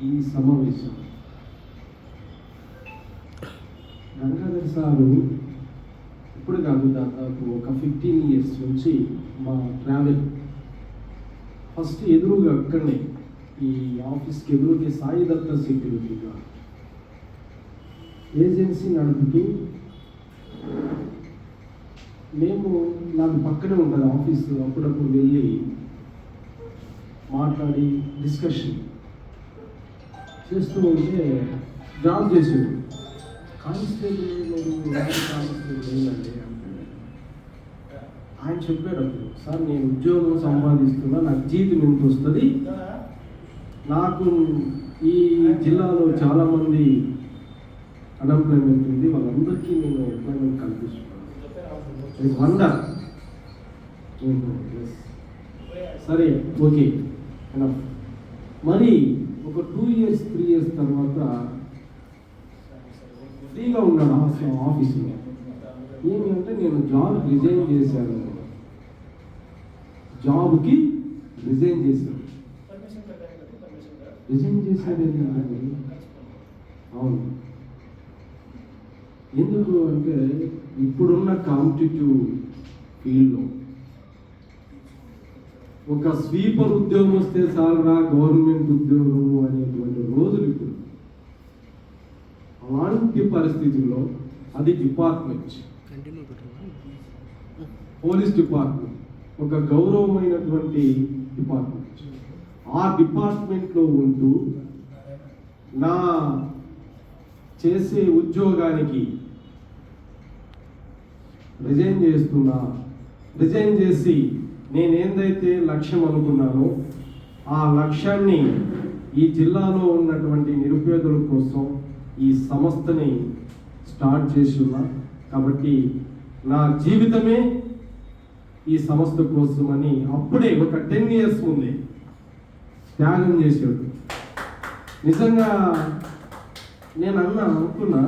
ఈ సమావేశం గంగాధర్ సారు ఇప్పుడు కాదు, దాదాపు ఒక 15 years నుంచి మా ట్రావెల్ ఫస్ట్ ఎదురుగా అక్కడనే ఈ ఆఫీస్కి ఎదురుగా సాయి దత్త సెక్యూరిటీగా ఏజెన్సీ నడుపుతూ మేము నాకు పక్కనే ఉంటుంది ఆఫీసు. అప్పుడప్పుడు వెళ్ళి మాట్లాడి డిస్కషన్ చేస్తూ ఉంటే జాబ్ చేసేది కానిస్టేబుల్ ఏంటండి అంటే ఆయన చెప్పాడు అప్పుడు, సార్ నేను ఉద్యోగం సంపాదిస్తున్నా, నాకు జీతం ఎంత వస్తుంది, నాకు ఈ జిల్లాలో చాలామంది అన్ఎంప్లాయ్మెంట్ ఉంది, వాళ్ళందరికీ నేను ఎంప్లాయ్మెంట్ కల్పిస్తున్నాను. వండర్ సరే ఓకే ఎనఫ్. మరి ఒక 2 years 3 years తర్వాత ఫ్రీగా ఉన్నాడు ఆఫీసులో. ఏమి అంటే నేను జాబ్కి రిజైన్ చేశాను. రిజైన్ చేశాను. అవును. ఎందుకు అంటే ఇప్పుడున్న కాంపిటేటివ్ ఫీల్డ్లో ఒక స్వీపర్ ఉద్యోగం వస్తే చాలరా గవర్నమెంట్ ఉద్యోగం అనేటువంటి రోజులు ఇప్పుడు. అలాంటి పరిస్థితుల్లో అది డిపార్ట్మెంట్, పోలీస్ డిపార్ట్మెంట్, ఒక గౌరవమైనటువంటి డిపార్ట్మెంట్. ఆ డిపార్ట్మెంట్లో ఉంటూ నా చేసే ఉద్యోగానికి రిజైన్ చేసి నేనేందైతే లక్ష్యం అనుకున్నానో ఆ లక్ష్యాన్ని ఈ జిల్లాలో ఉన్నటువంటి నిరుపేదల కోసం ఈ సంస్థని స్టార్ట్ చేసి ఉన్నా. కాబట్టి నా జీవితమే ఈ సంస్థ కోసమని అప్పుడే ఒక 10 years ముందే త్యాగం చేశాడు. నిజంగా నేను అనుకున్నా,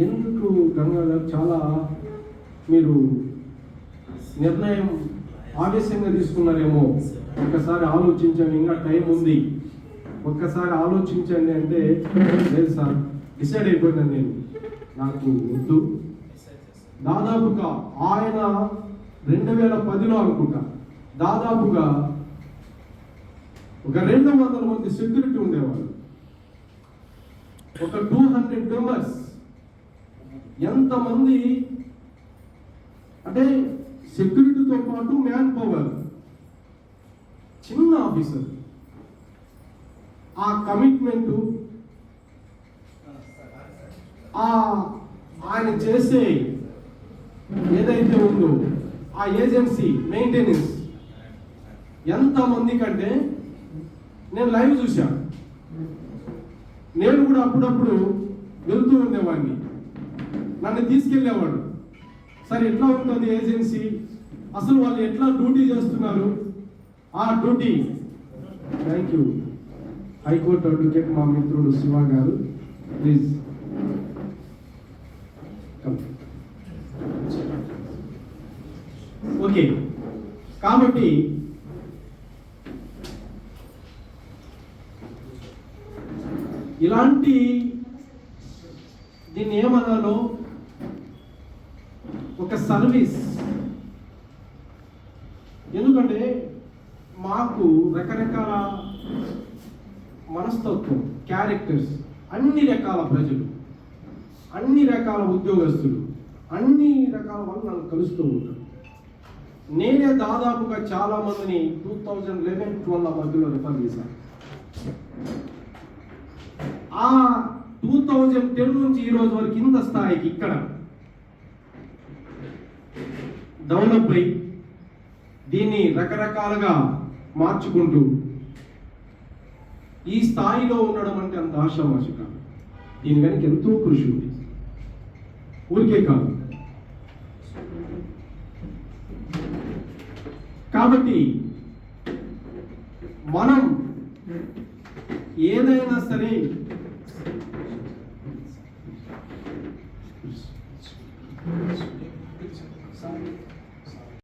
ఎందుకు గంగాధర్ చాలా మీరు నిర్ణయం ఆవేశంగా తీసుకున్నారేమో, ఒక్కసారి ఆలోచించండి, ఇంకా టైం ఉంది, ఒక్కసారి ఆలోచించండి అంటే, లేదు సార్ డిసైడ్ అయిపోయినాను నేను, నాకు వద్దు. దాదాపుగా ఆయన 2010లో అనుకుంటా దాదాపుగా ఒక 200 మంది సెక్యూరిటీ ఉండేవాళ్ళు, ఒక 200 members. ఎంతమంది అంటే సెక్యూరిటీతో పాటు మ్యాన్ పవర్, చిన్న ఆఫీసర్. ఆ కమిట్మెంటు, ఆయన చేసే ఏదైతే ఉందో ఆ ఏజెన్సీ మెయింటెనెన్స్ ఎంతమంది కంటే నేను లైవ్ చూశాను. నేను కూడా అప్పుడప్పుడు వెళ్తూ ఉండేవాడిని, నన్ను తీసుకెళ్ళేవాడు. సరే ఎట్లా ఉంటుంది ఏజెన్సీ, అసలు వాళ్ళు ఎట్లా డ్యూటీ చేస్తున్నారు, ఆ duty. Thank you high court advocate మా మిత్రుడు శివ గారు, ప్లీజ్ ఓకే. కాబట్టి ఇలాంటి దీన్ని ఏమన్నాలో ఒక సర్వీస్. ఎందుకంటే మాకు రకరకాల మనస్తత్వం, క్యారెక్టర్స్, అన్ని రకాల ప్రజలు, అన్ని రకాల ఉద్యోగస్తులు, అన్ని రకాల వాళ్ళు నన్ను కలుస్తూ ఉంటారు. నేనే దాదాపుగా చాలా మందిని 2011-12 మధ్యలో రిఫర్ చేశాను. ఆ 2010 నుంచి ఈ రోజు వరకు ఇంత స్థాయికి ఇక్కడ డెవలప్ అయి దీన్ని రకరకాలుగా మార్చుకుంటూ ఈ స్థాయిలో ఉండడం అంటే అంత ఆశావాసి కాదు. దీని వెనక ఎంతో కృషి ఉంది, ఊరికే కాదు. కాబట్టి మనం ఏదైనా సరే